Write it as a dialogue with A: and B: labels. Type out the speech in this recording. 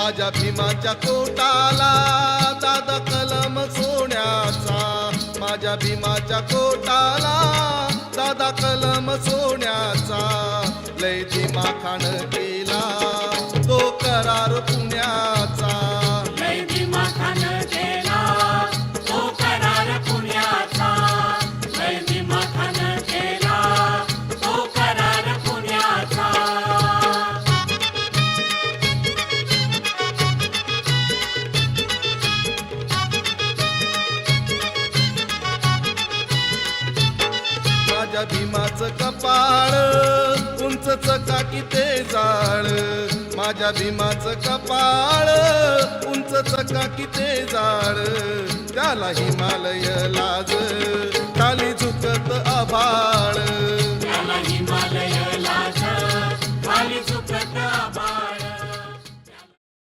A: माझ्या भीमाच्या कोटाला दादा कलम सोन्याचा, माझ्या भीमाच्या कोटाला दादा कलम सोन्याचा. लय दिमाखान केला तो करार पुण्याचा,
B: लय दिमाखान केला तो करार पुण्याचा, लय दिमाखान केला तो करार पुण्याचा.
A: माझ्या भीमाचं कपाळ उंच चकाकी ते जाळ, माझ्या भीमाचं कपाळ उंच चकाकी ते जाळ. त्याला हिमालय लाज खाली झुकत आभाळ,